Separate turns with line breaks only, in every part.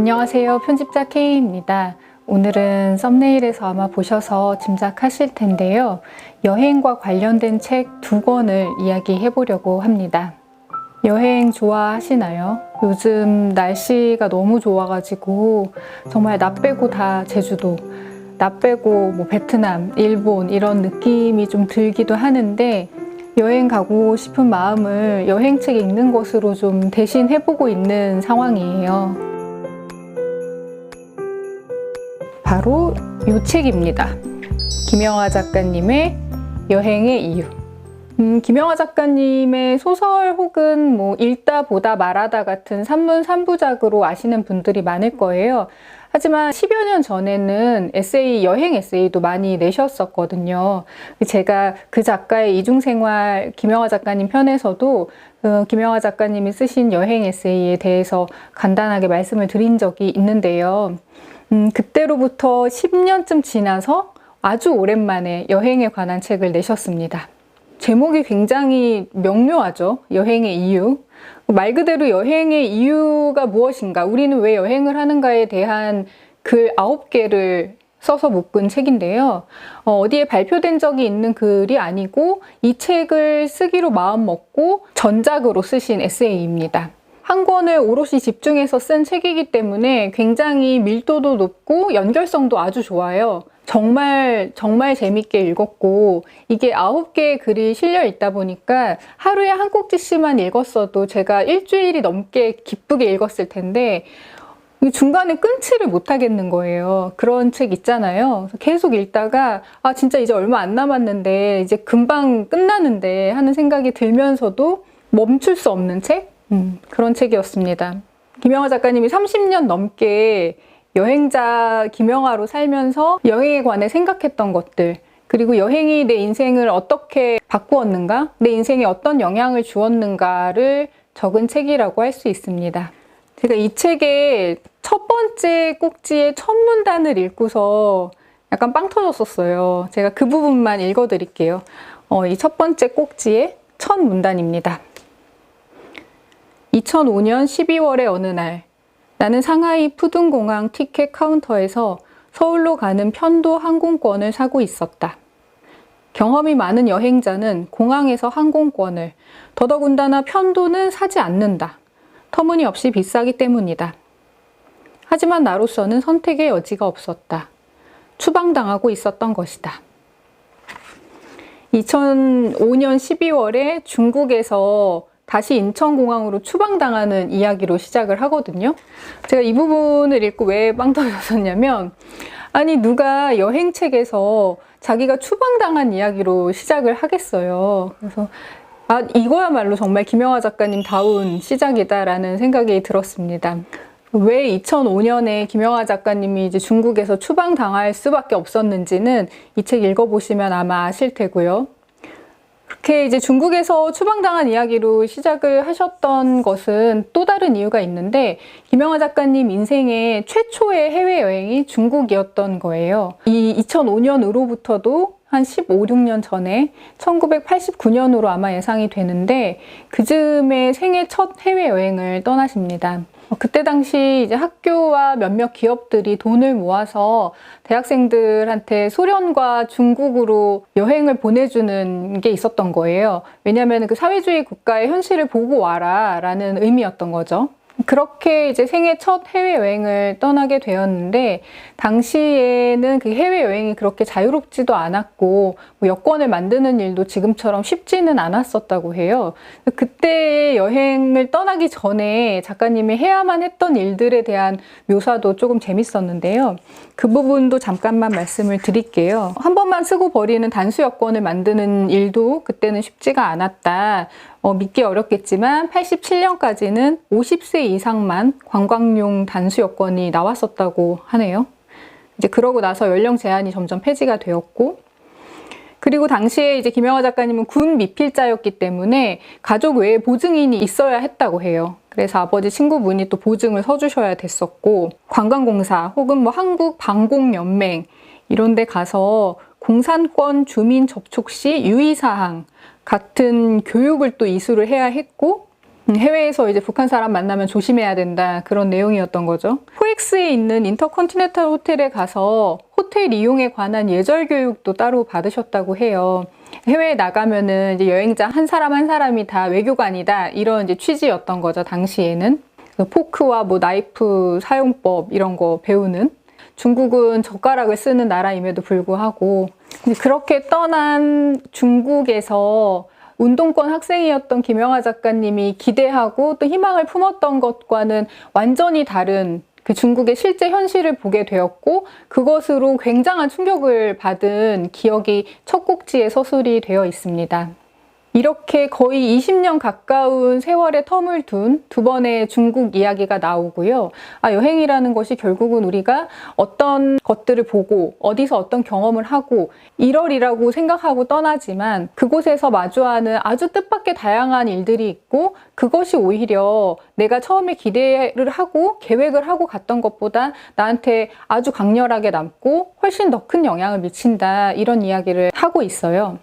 안녕하세요. 편집자 K입니다. 오늘은 썸네일에서 아마 보셔서 짐작하실 텐데요. 여행과 관련된 책 2권을 이야기해 보려고 합니다. 여행 좋아하시나요? 요즘 날씨가 너무 좋아가지고 정말 나 빼고 다 제주도, 나 빼고 뭐 베트남, 일본 이런 느낌이 좀 들기도 하는데 여행 가고 싶은 마음을 여행책 읽는 것으로 좀 대신해보고 있는 상황이에요. 바로 이 책입니다. 김영하 작가님의 여행의 이유. 김영하 작가님의 소설 혹은 뭐 읽다 보다 말하다 같은 산문 3부작으로 아시는 분들이 많을 거예요. 하지만 10여 년 전에는 에세이, 여행 에세이도 많이 내셨었거든요. 제가 그 작가의 이중생활 김영하 작가님 편에서도 김영하 작가님이 쓰신 여행 에세이에 대해서 간단하게 말씀을 드린 적이 있는데요. 그때로부터 10년쯤 지나서 아주 오랜만에 여행에 관한 책을 내셨습니다. 제목이 굉장히 명료하죠. 여행의 이유. 말 그대로 여행의 이유가 무엇인가, 우리는 왜 여행을 하는가에 대한 글 9개를 써서 묶은 책인데요. 어디에 발표된 적이 있는 글이 아니고 이 책을 쓰기로 마음먹고 전작으로 쓰신 에세이입니다. 한 권을 오롯이 집중해서 쓴 책이기 때문에 굉장히 밀도도 높고 연결성도 아주 좋아요. 정말 재밌게 읽었고, 이게 9개의 글이 실려 있다 보니까 하루에 한 꼭지씩만 읽었어도 제가 일주일이 넘게 기쁘게 읽었을 텐데 중간에 끊지를 못하겠는 거예요. 그런 책 있잖아요. 계속 읽다가 진짜 이제 얼마 안 남았는데 이제 금방 끝나는데 하는 생각이 들면서도 멈출 수 없는 책? 그런 책이었습니다. 김영하 작가님이 30년 넘게 여행자 김영하로 살면서 여행에 관해 생각했던 것들, 그리고 여행이 내 인생을 어떻게 바꾸었는가, 내 인생에 어떤 영향을 주었는가를 적은 책이라고 할 수 있습니다. 제가 이 책의 첫 번째 꼭지의 첫 문단을 읽고서 약간 빵 터졌었어요. 제가 그 부분만 읽어드릴게요. 이 첫 번째 꼭지의 첫 문단입니다. 2005년 12월의 어느 날, 나는 상하이 푸둥공항 티켓 카운터에서 서울로 가는 편도 항공권을 사고 있었다. 경험이 많은 여행자는 공항에서 항공권을, 더더군다나 편도는 사지 않는다. 터무니없이 비싸기 때문이다. 하지만 나로서는 선택의 여지가 없었다. 추방당하고 있었던 것이다. 2005년 12월에 중국에서 다시 인천공항으로 추방당하는 이야기로 시작을 하거든요. 제가 이 부분을 읽고 왜 빵 터졌었냐면, 아니 누가 여행책에서 자기가 추방당한 이야기로 시작을 하겠어요. 그래서 이거야말로 정말 김영하 작가님 다운 시작이다라는 생각이 들었습니다. 왜 2005년에 김영하 작가님이 이제 중국에서 추방당할 수밖에 없었는지는 이 책 읽어보시면 아마 아실 테고요. 그렇게 이제 중국에서 추방당한 이야기로 시작을 하셨던 것은 또 다른 이유가 있는데, 김영하 작가님 인생의 최초의 해외여행이 중국이었던 거예요. 이 2005년으로부터도 한 15, 16년 전에 1989년으로 아마 예상이 되는데, 그즈음에 생애 첫 해외여행을 떠나십니다. 그때 당시 이제 학교와 몇몇 기업들이 돈을 모아서 대학생들한테 소련과 중국으로 여행을 보내주는 게 있었던 거예요. 왜냐하면 그 사회주의 국가의 현실을 보고 와라 라는 의미였던 거죠. 그렇게 이제 생애 첫 해외여행을 떠나게 되었는데, 당시에는 그 해외여행이 그렇게 자유롭지도 않았고 뭐 여권을 만드는 일도 지금처럼 쉽지는 않았었다고 해요. 그때 여행을 떠나기 전에 작가님이 해야만 했던 일들에 대한 묘사도 조금 재밌었는데요. 그 부분도 잠깐만 말씀을 드릴게요. 한 번만 쓰고 버리는 단수 여권을 만드는 일도 그때는 쉽지가 않았다. 믿기 어렵겠지만 87년까지는 50세 이상만 관광용 단수 여권이 나왔었다고 하네요. 이제 그러고 나서 연령 제한이 점점 폐지가 되었고, 그리고 당시에 이제 김영하 작가님은 군 미필자였기 때문에 가족 외에 보증인이 있어야 했다고 해요. 그래서 아버지 친구분이 또 보증을 서주셔야 됐었고, 관광공사 혹은 뭐 한국방공연맹 이런 데 가서 공산권 주민 접촉 시 유의사항 같은 교육을 또 이수를 해야 했고, 해외에서 이제 북한 사람 만나면 조심해야 된다, 그런 내용이었던 거죠. 코엑스에 있는 인터컨티넨탈 호텔에 가서 호텔 이용에 관한 예절 교육도 따로 받으셨다고 해요. 해외에 나가면은 이제 여행자 한 사람 한 사람이 다 외교관이다, 이런 이제 취지였던 거죠, 당시에는. 포크와 뭐 나이프 사용법 이런 거 배우는. 중국은 젓가락을 쓰는 나라임에도 불구하고 그렇게 떠난 중국에서 운동권 학생이었던 김영하 작가님이 기대하고 또 희망을 품었던 것과는 완전히 다른 그 중국의 실제 현실을 보게 되었고, 그것으로 굉장한 충격을 받은 기억이 첫 꼭지에 서술이 되어 있습니다. 이렇게 거의 20년 가까운 세월의 텀을 둔 두 번의 중국 이야기가 나오고요. 여행이라는 것이 결국은 우리가 어떤 것들을 보고 어디서 어떤 경험을 하고 이러리라고 생각하고 떠나지만 그곳에서 마주하는 아주 뜻밖의 다양한 일들이 있고, 그것이 오히려 내가 처음에 기대를 하고 계획을 하고 갔던 것보다 나한테 아주 강렬하게 남고 훨씬 더 큰 영향을 미친다, 이런 이야기를 하고 있어요.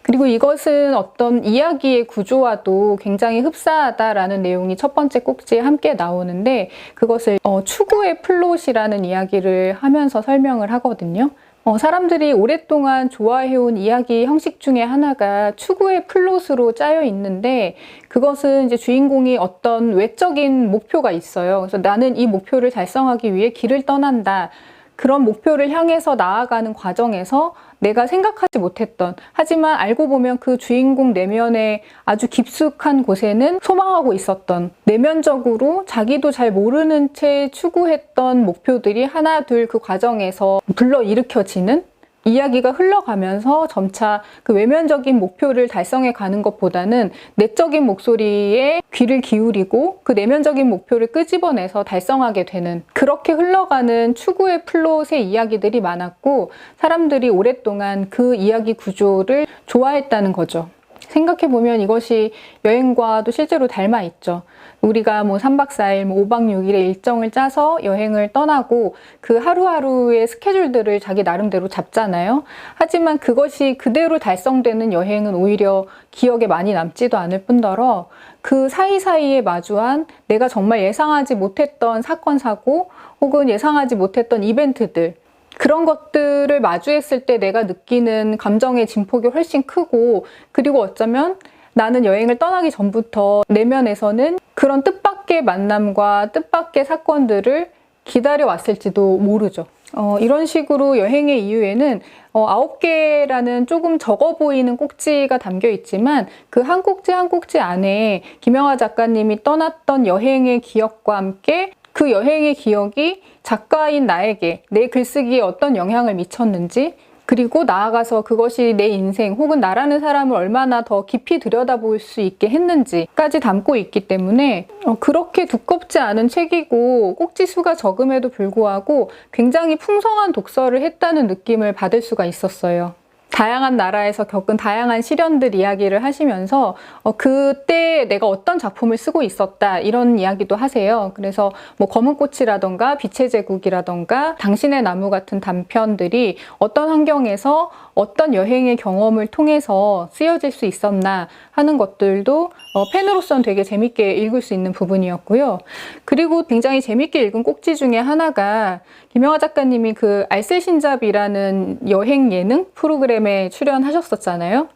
그리고 이것은 어떤 이야기의 구조와도 굉장히 흡사하다라는 내용이 첫 번째 꼭지에 함께 나오는데, 그것을 추구의 플롯이라는 이야기를 하면서 설명을 하거든요. 사람들이 오랫동안 좋아해온 이야기 형식 중에 하나가 추구의 플롯으로 짜여 있는데, 그것은 이제 주인공이 어떤 외적인 목표가 있어요. 그래서 나는 이 목표를 달성하기 위해 길을 떠난다. 그런 목표를 향해서 나아가는 과정에서 내가 생각하지 못했던, 하지만 알고 보면 그 주인공 내면의 아주 깊숙한 곳에는 소망하고 있었던, 내면적으로 자기도 잘 모르는 채 추구했던 목표들이 하나 둘 그 과정에서 불러일으켜지는, 이야기가 흘러가면서 점차 그 외면적인 목표를 달성해 가는 것보다는 내적인 목소리에 귀를 기울이고 그 내면적인 목표를 끄집어내서 달성하게 되는, 그렇게 흘러가는 추구의 플롯의 이야기들이 많았고, 사람들이 오랫동안 그 이야기 구조를 좋아했다는 거죠. 생각해보면 이것이 여행과도 실제로 닮아 있죠. 우리가 뭐 3박 4일, 뭐 5박 6일의 일정을 짜서 여행을 떠나고 그 하루하루의 스케줄들을 자기 나름대로 잡잖아요. 하지만 그것이 그대로 달성되는 여행은 오히려 기억에 많이 남지도 않을 뿐더러 그 사이사이에 마주한 내가 정말 예상하지 못했던 사건, 사고 혹은 예상하지 못했던 이벤트들, 그런 것들을 마주했을 때 내가 느끼는 감정의 진폭이 훨씬 크고, 그리고 어쩌면 나는 여행을 떠나기 전부터 내면에서는 그런 뜻밖의 만남과 뜻밖의 사건들을 기다려왔을지도 모르죠. 이런 식으로 여행의 이유에는 9개라는 조금 적어 보이는 꼭지가 담겨 있지만, 그 한 꼭지 한 꼭지 안에 김영하 작가님이 떠났던 여행의 기억과 함께 그 여행의 기억이 작가인 나에게 내 글쓰기에 어떤 영향을 미쳤는지, 그리고 나아가서 그것이 내 인생 혹은 나라는 사람을 얼마나 더 깊이 들여다볼 수 있게 했는지까지 담고 있기 때문에 그렇게 두껍지 않은 책이고 꼭지 수가 적음에도 불구하고 굉장히 풍성한 독서를 했다는 느낌을 받을 수가 있었어요. 다양한 나라에서 겪은 다양한 시련들 이야기를 하시면서 그때 내가 어떤 작품을 쓰고 있었다, 이런 이야기도 하세요. 그래서 뭐 검은 꽃이라던가 빛의 제국이라던가 당신의 나무 같은 단편들이 어떤 환경에서 어떤 여행의 경험을 통해서 쓰여질 수 있었나 하는 것들도 팬으로서는 되게 재밌게 읽을 수 있는 부분이었고요. 그리고 굉장히 재밌게 읽은 꼭지 중에 하나가 김영하 작가님이 그 알쓸신잡이라는 여행 예능 프로그램에 출연하셨었잖아요.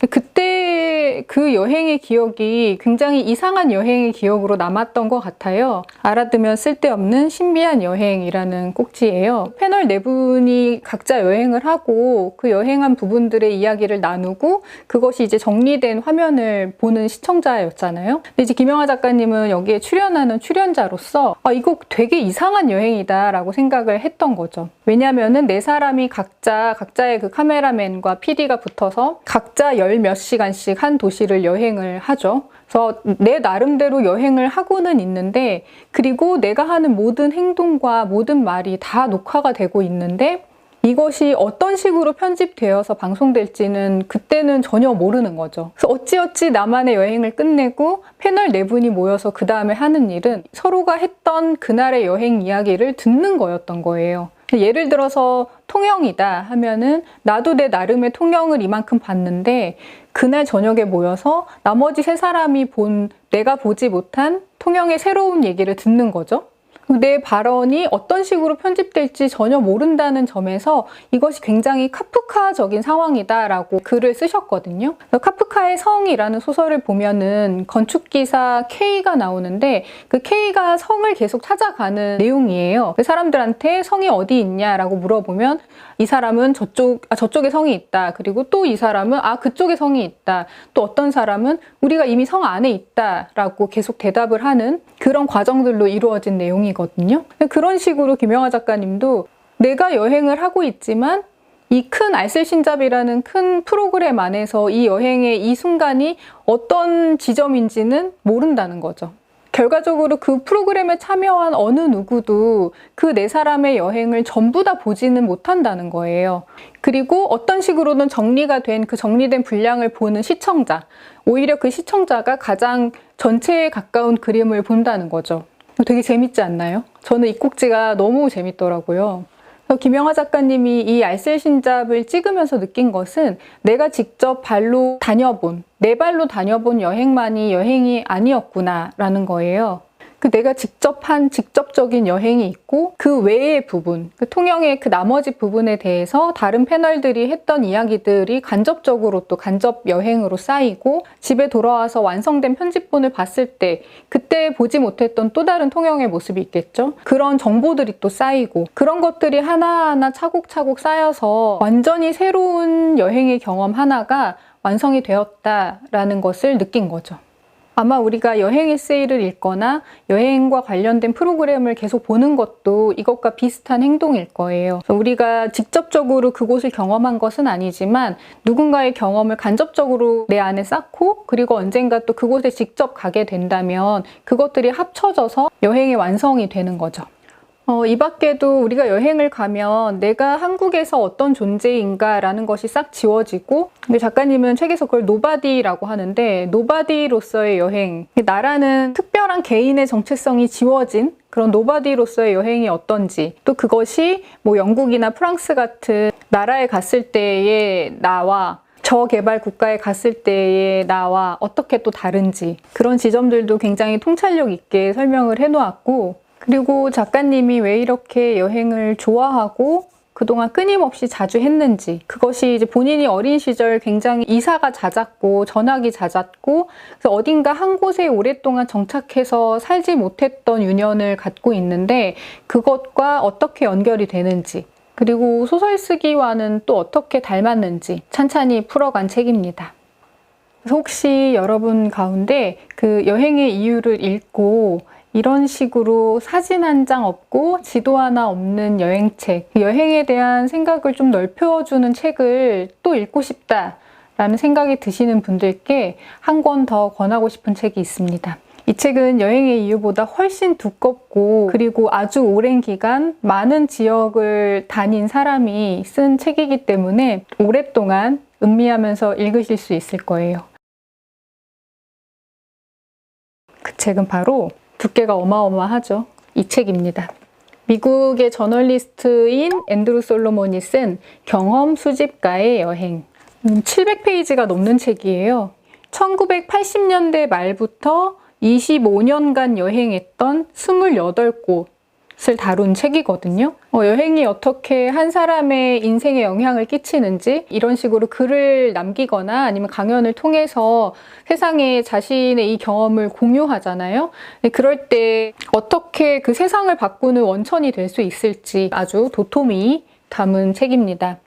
그때 그 여행의 기억이 굉장히 이상한 여행의 기억으로 남았던 것 같아요. 알아두면 쓸데없는 신비한 여행이라는 꼭지예요. 패널 네 분이 각자 여행을 하고 그 여행한 부분들의 이야기를 나누고 그것이 이제 정리된 화면을 보는 시청자였잖아요. 근데 이제 김영하 작가님은 여기에 출연하는 출연자로서 이거 되게 이상한 여행이다 라고 생각을 했던 거죠. 왜냐면은 네 사람이 각자의 그 카메라맨과 PD가 붙어서 각자 열 몇 시간씩 한 도시를 여행을 하죠. 그래서 내 나름대로 여행을 하고는 있는데, 그리고 내가 하는 모든 행동과 모든 말이 다 녹화가 되고 있는데, 이것이 어떤 식으로 편집되어서 방송될지는 그때는 전혀 모르는 거죠. 그래서 어찌어찌 나만의 여행을 끝내고 패널 네 분이 모여서 그 다음에 하는 일은 서로가 했던 그날의 여행 이야기를 듣는 거였던 거예요. 예를 들어서 통영이다 하면은 나도 내 나름의 통영을 이만큼 봤는데 그날 저녁에 모여서 나머지 세 사람이 본 내가 보지 못한 통영의 새로운 얘기를 듣는 거죠. 내 발언이 어떤 식으로 편집될지 전혀 모른다는 점에서 이것이 굉장히 카프카적인 상황이다라고 글을 쓰셨거든요. 카프카의 성이라는 소설을 보면은 건축기사 K가 나오는데 그 K가 성을 계속 찾아가는 내용이에요. 그 사람들한테 성이 어디 있냐라고 물어보면 이 사람은 저쪽에 성이 있다. 그리고 또 이 사람은 그쪽에 성이 있다. 또 어떤 사람은 우리가 이미 성 안에 있다라고 계속 대답을 하는 그런 과정들로 이루어진 내용이거든요. 그런 식으로 김영하 작가님도 내가 여행을 하고 있지만 이 큰 알쓸신잡이라는 큰 프로그램 안에서 이 여행의 이 순간이 어떤 지점인지는 모른다는 거죠. 결과적으로 그 프로그램에 참여한 어느 누구도 그 네 사람의 여행을 전부 다 보지는 못한다는 거예요. 그리고 어떤 식으로든 정리가 된 그 정리된 분량을 보는 시청자, 오히려 그 시청자가 가장 전체에 가까운 그림을 본다는 거죠. 되게 재밌지 않나요? 저는 이 꼭지가 너무 재밌더라고요. 김영하 작가님이 이 알쓸신잡을 찍으면서 느낀 것은 내가 직접 내 발로 다녀본 여행만이 여행이 아니었구나 라는 거예요. 내가 직접 한 직접적인 여행이 있고 그 외의 부분, 통영의 그 나머지 부분에 대해서 다른 패널들이 했던 이야기들이 간접적으로 또 간접 여행으로 쌓이고 집에 돌아와서 완성된 편집본을 봤을 때 그때 보지 못했던 또 다른 통영의 모습이 있겠죠. 그런 정보들이 또 쌓이고 그런 것들이 하나하나 차곡차곡 쌓여서 완전히 새로운 여행의 경험 하나가 완성이 되었다라는 것을 느낀 거죠. 아마 우리가 여행 에세이를 읽거나 여행과 관련된 프로그램을 계속 보는 것도 이것과 비슷한 행동일 거예요. 우리가 직접적으로 그곳을 경험한 것은 아니지만 누군가의 경험을 간접적으로 내 안에 쌓고 그리고 언젠가 또 그곳에 직접 가게 된다면 그것들이 합쳐져서 여행의 완성이 되는 거죠. 이 밖에도 우리가 여행을 가면 내가 한국에서 어떤 존재인가 라는 것이 싹 지워지고 작가님은 책에서 그걸 노바디라고 하는데 노바디로서의 여행, 나라는 특별한 개인의 정체성이 지워진 그런 노바디로서의 여행이 어떤지 또 그것이 영국이나 프랑스 같은 나라에 갔을 때의 나와 저개발 국가에 갔을 때의 나와 어떻게 또 다른지 그런 지점들도 굉장히 통찰력 있게 설명을 해놓았고 그리고 작가님이 왜 이렇게 여행을 좋아하고 그동안 끊임없이 자주 했는지 그것이 이제 본인이 어린 시절 굉장히 이사가 잦았고 전학이 잦았고 그래서 어딘가 한 곳에 오랫동안 정착해서 살지 못했던 유년을 갖고 있는데 그것과 어떻게 연결이 되는지 그리고 소설 쓰기와는 또 어떻게 닮았는지 찬찬히 풀어간 책입니다. 혹시 여러분 가운데 그 여행의 이유를 읽고 이런 식으로 사진 한 장 없고 지도 하나 없는 여행책, 여행에 대한 생각을 좀 넓혀주는 책을 또 읽고 싶다라는 생각이 드시는 분들께 한 권 더 권하고 싶은 책이 있습니다. 이 책은 여행의 이유보다 훨씬 두껍고 그리고 아주 오랜 기간 많은 지역을 다닌 사람이 쓴 책이기 때문에 오랫동안 음미하면서 읽으실 수 있을 거예요. 그 책은 바로 두께가 어마어마하죠. 이 책입니다. 미국의 저널리스트인 앤드루 솔로몬이 쓴 경험 수집가의 여행. 700페이지가 넘는 책이에요. 1980년대 말부터 25년간 여행했던 28곳을 다룬 책이거든요. 여행이 어떻게 한 사람의 인생에 영향을 끼치는지 이런 식으로 글을 남기거나 아니면 강연을 통해서 세상에 자신의 이 경험을 공유하잖아요. 그럴 때 어떻게 그 세상을 바꾸는 원천이 될 수 있을지 아주 도톰히 담은 책입니다.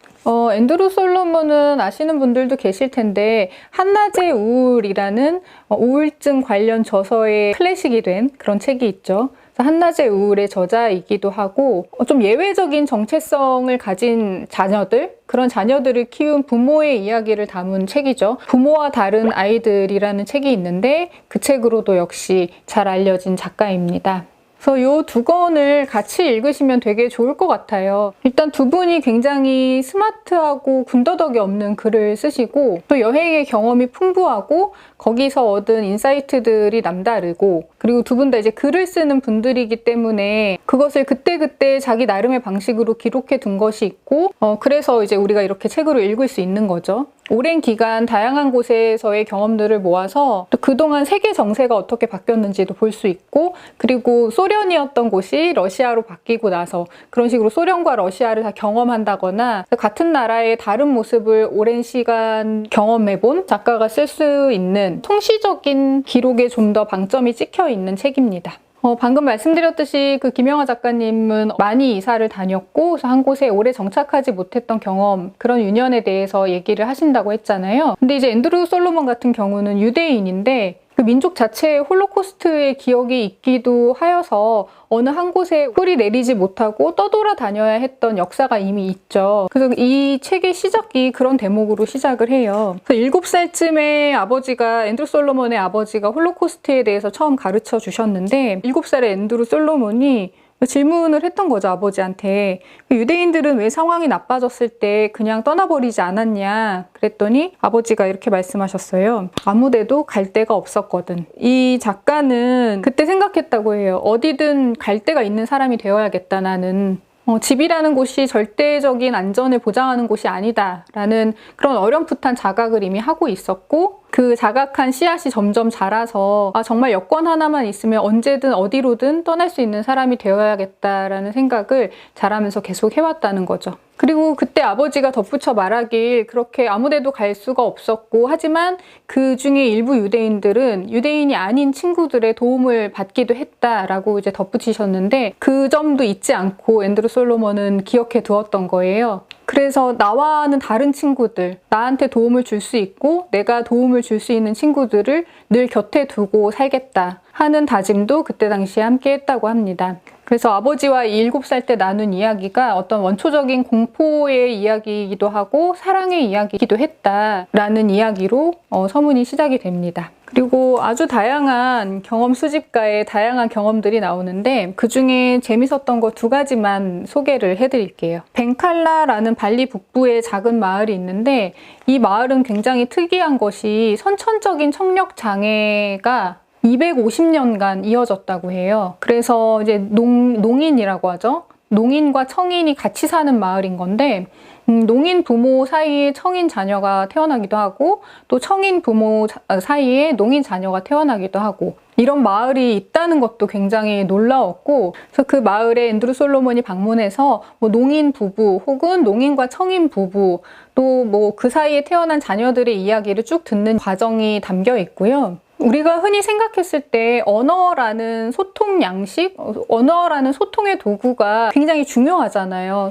앤드루 솔로몬은 아시는 분들도 계실 텐데 한낮의 우울이라는 우울증 관련 저서의 클래식이 된 그런 책이 있죠. 한낮의 우울의 저자이기도 하고 좀 예외적인 정체성을 가진 자녀들, 그런 자녀들을 키운 부모의 이야기를 담은 책이죠. 부모와 다른 아이들이라는 책이 있는데 그 책으로도 역시 잘 알려진 작가입니다. 그래서 이 두 권을 같이 읽으시면 되게 좋을 것 같아요. 일단 두 분이 굉장히 스마트하고 군더더기 없는 글을 쓰시고 또 여행의 경험이 풍부하고 거기서 얻은 인사이트들이 남다르고 그리고 두 분 다 이제 글을 쓰는 분들이기 때문에 그것을 그때그때 자기 나름의 방식으로 기록해 둔 것이 있고, 그래서 이제 우리가 이렇게 책으로 읽을 수 있는 거죠. 오랜 기간 다양한 곳에서의 경험들을 모아서 또 그동안 세계 정세가 어떻게 바뀌었는지도 볼 수 있고, 그리고 소련이었던 곳이 러시아로 바뀌고 나서 그런 식으로 소련과 러시아를 다 경험한다거나 같은 나라의 다른 모습을 오랜 시간 경험해본 작가가 쓸 수 있는 통시적인 기록에 좀 더 방점이 찍혀 있는 책입니다. 방금 말씀드렸듯이 그 김영하 작가님은 많이 이사를 다녔고 그래서 한 곳에 오래 정착하지 못했던 경험, 그런 유년에 대해서 얘기를 하신다고 했잖아요. 근데 이제 앤드루 솔로몬 같은 경우는 유대인인데 그 민족 자체에 홀로코스트의 기억이 있기도 하여서 어느 한 곳에 뿌리 내리지 못하고 떠돌아다녀야 했던 역사가 이미 있죠. 그래서 이 책의 시작이 그런 대목으로 시작을 해요. 그래서 7살쯤에 아버지가, 앤드루 솔로몬의 아버지가 홀로코스트에 대해서 처음 가르쳐 주셨는데 7살의 앤드루 솔로몬이 질문을 했던 거죠, 아버지한테. 유대인들은 왜 상황이 나빠졌을 때 그냥 떠나버리지 않았냐 그랬더니 아버지가 이렇게 말씀하셨어요. 아무데도 갈 데가 없었거든. 이 작가는 그때 생각했다고 해요. 어디든 갈 데가 있는 사람이 되어야겠다, 나는. 집이라는 곳이 절대적인 안전을 보장하는 곳이 아니다라는 그런 어렴풋한 자각을 이미 하고 있었고, 그 자각한 씨앗이 점점 자라서 정말 여건 하나만 있으면 언제든 어디로든 떠날 수 있는 사람이 되어야겠다라는 생각을 자라면서 계속 해왔다는 거죠. 그리고 그때 아버지가 덧붙여 말하길 그렇게 아무데도 갈 수가 없었고, 하지만 그 중에 일부 유대인들은 유대인이 아닌 친구들의 도움을 받기도 했다라고 이제 덧붙이셨는데, 그 점도 잊지 않고 앤드루 솔로몬은 기억해 두었던 거예요. 그래서 나와는 다른 친구들, 나한테 도움을 줄 수 있고 내가 도움을 줄 수 있는 친구들을 늘 곁에 두고 살겠다 하는 다짐도 그때 당시에 함께 했다고 합니다. 그래서 아버지와 7살 때 나눈 이야기가 어떤 원초적인 공포의 이야기이기도 하고 사랑의 이야기이기도 했다라는 이야기로 서문이 시작이 됩니다. 그리고 아주 다양한 경험 수집가의 다양한 경험들이 나오는데 그 중에 재밌었던 거 2가지만 소개를 해드릴게요. 벵칼라라는 발리 북부의 작은 마을이 있는데 이 마을은 굉장히 특이한 것이 선천적인 청력 장애가 250년간 이어졌다고 해요. 그래서 이제 농인이라고 하죠. 농인과 청인이 같이 사는 마을인 건데 농인 부모 사이에 청인 자녀가 태어나기도 하고 또 청인 부모 사이에 농인 자녀가 태어나기도 하고, 이런 마을이 있다는 것도 굉장히 놀라웠고, 그래서 그 마을에 앤드루 솔로몬이 방문해서 농인 부부 혹은 농인과 청인 부부 또 그 사이에 태어난 자녀들의 이야기를 쭉 듣는 과정이 담겨 있고요. 우리가 흔히 생각했을 때 언어라는 소통 양식, 언어라는 소통의 도구가 굉장히 중요하잖아요.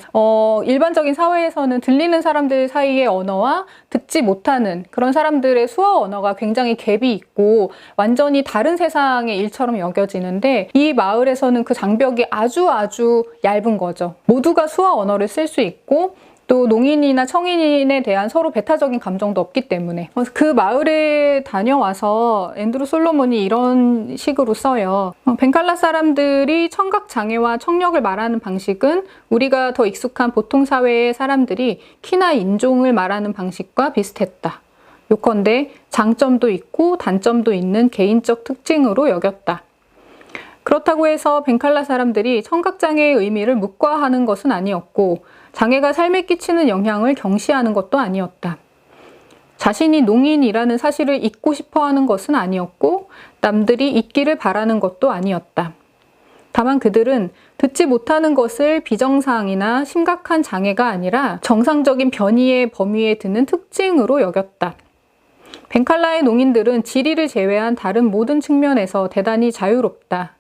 일반적인 사회에서는 들리는 사람들 사이의 언어와 듣지 못하는 그런 사람들의 수어 언어가 굉장히 갭이 있고 완전히 다른 세상의 일처럼 여겨지는데, 이 마을에서는 그 장벽이 아주 얇은 거죠. 모두가 수어 언어를 쓸 수 있고 또 농인이나 청인에 대한 서로 배타적인 감정도 없기 때문에. 그 마을에 다녀와서 앤드루 솔로몬이 이런 식으로 써요. 벵칼라 사람들이 청각장애와 청력을 말하는 방식은 우리가 더 익숙한 보통 사회의 사람들이 키나 인종을 말하는 방식과 비슷했다. 요컨대 장점도 있고 단점도 있는 개인적 특징으로 여겼다. 그렇다고 해서 벵칼라 사람들이 청각장애의 의미를 묵과하는 것은 아니었고 장애가 삶에 끼치는 영향을 경시하는 것도 아니었다. 자신이 농인이라는 사실을 잊고 싶어하는 것은 아니었고 남들이 잊기를 바라는 것도 아니었다. 다만 그들은 듣지 못하는 것을 비정상이나 심각한 장애가 아니라 정상적인 변이의 범위에 드는 특징으로 여겼다. 벵칼라의 농인들은 지리를 제외한 다른 모든 측면에서 대단히 자유롭다.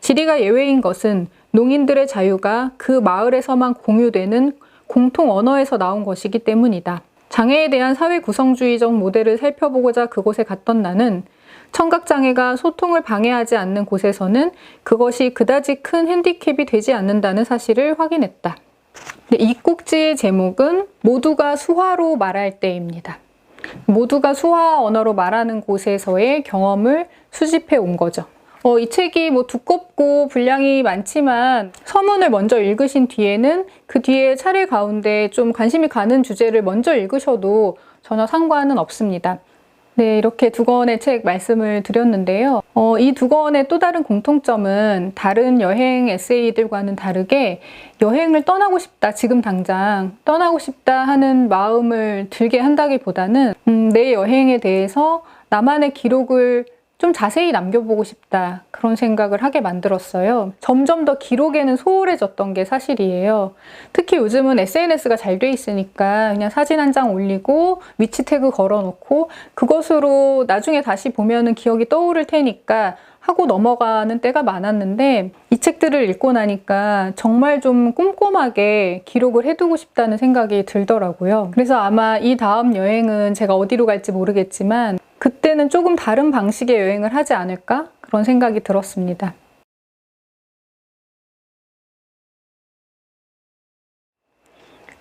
지리가 예외인 것은 농인들의 자유가 그 마을에서만 공유되는 공통 언어에서 나온 것이기 때문이다. 장애에 대한 사회 구성주의적 모델을 살펴보고자 그곳에 갔던 나는 청각장애가 소통을 방해하지 않는 곳에서는 그것이 그다지 큰 핸디캡이 되지 않는다는 사실을 확인했다. 이 꼭지의 제목은 모두가 수화로 말할 때입니다. 모두가 수화 언어로 말하는 곳에서의 경험을 수집해 온 거죠. 이 책이 두껍고 분량이 많지만 서문을 먼저 읽으신 뒤에는 그 뒤에 차례 가운데 좀 관심이 가는 주제를 먼저 읽으셔도 전혀 상관은 없습니다. 네, 이렇게 두 권의 책 말씀을 드렸는데요. 이 두 권의 또 다른 공통점은 다른 여행 에세이들과는 다르게 여행을 떠나고 싶다, 지금 당장 떠나고 싶다 하는 마음을 들게 한다기보다는 내 여행에 대해서 나만의 기록을 좀 자세히 남겨보고 싶다, 그런 생각을 하게 만들었어요. 점점 더 기록에는 소홀해졌던 게 사실이에요. 특히 요즘은 SNS가 잘 돼 있으니까 그냥 사진 한 장 올리고 위치 태그 걸어놓고 그것으로 나중에 다시 보면은 기억이 떠오를 테니까 하고 넘어가는 때가 많았는데, 이 책들을 읽고 나니까 정말 좀 꼼꼼하게 기록을 해두고 싶다는 생각이 들더라고요. 그래서 아마 이 다음 여행은 제가 어디로 갈지 모르겠지만 그때는 조금 다른 방식의 여행을 하지 않을까? 그런 생각이 들었습니다.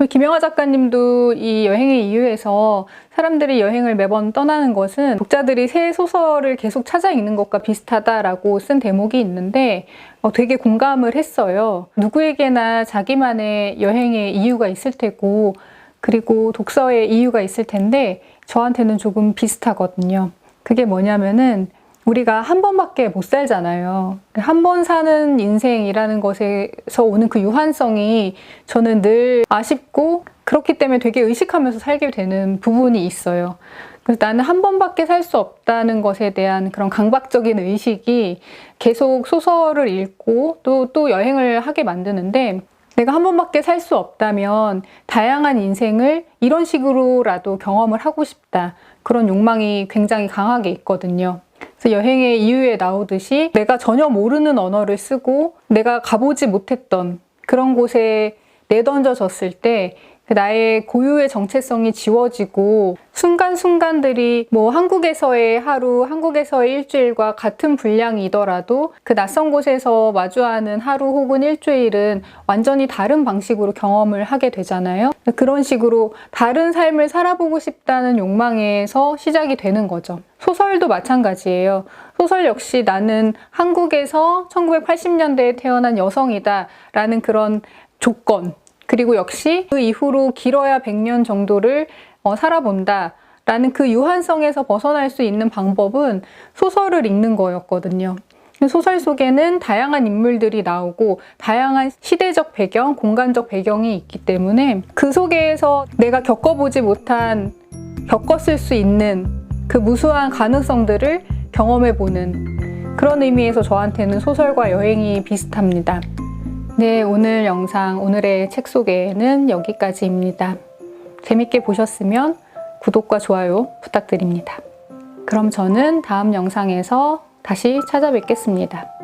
김영하 작가님도 이 여행의 이유에서 사람들이 여행을 매번 떠나는 것은 독자들이 새 소설을 계속 찾아 읽는 것과 비슷하다라고 쓴 대목이 있는데 되게 공감을 했어요. 누구에게나 자기만의 여행의 이유가 있을 테고, 그리고 독서의 이유가 있을 텐데 저한테는 조금 비슷하거든요. 그게 뭐냐면은 우리가 한 번밖에 못 살잖아요. 한 번 사는 인생이라는 것에서 오는 그 유한성이 저는 늘 아쉽고, 그렇기 때문에 되게 의식하면서 살게 되는 부분이 있어요. 그래서 나는 한 번밖에 살 수 없다는 것에 대한 그런 강박적인 의식이 계속 소설을 읽고 또 여행을 하게 만드는데, 내가 한 번밖에 살 수 없다면 다양한 인생을 이런 식으로라도 경험을 하고 싶다, 그런 욕망이 굉장히 강하게 있거든요. 그래서 여행의 이유에 나오듯이 내가 전혀 모르는 언어를 쓰고 내가 가보지 못했던 그런 곳에 내던져졌을 때 나의 고유의 정체성이 지워지고, 순간순간들이 뭐 한국에서의 하루, 한국에서의 일주일과 같은 분량이더라도 그 낯선 곳에서 마주하는 하루 혹은 일주일은 완전히 다른 방식으로 경험을 하게 되잖아요. 그런 식으로 다른 삶을 살아보고 싶다는 욕망에서 시작이 되는 거죠. 소설도 마찬가지예요. 소설 역시 나는 한국에서 1980년대에 태어난 여성이다 라는 그런 조건, 그리고 역시 그 이후로 길어야 100년 정도를 살아본다 라는 그 유한성에서 벗어날 수 있는 방법은 소설을 읽는 거였거든요. 소설 속에는 다양한 인물들이 나오고 다양한 시대적 배경, 공간적 배경이 있기 때문에 그 속에서 내가 겪어보지 못한, 겪었을 수 있는 그 무수한 가능성들을 경험해보는, 그런 의미에서 저한테는 소설과 여행이 비슷합니다. 네, 오늘 영상, 오늘의 책 소개는 여기까지입니다. 재밌게 보셨으면 구독과 좋아요 부탁드립니다. 그럼 저는 다음 영상에서 다시 찾아뵙겠습니다.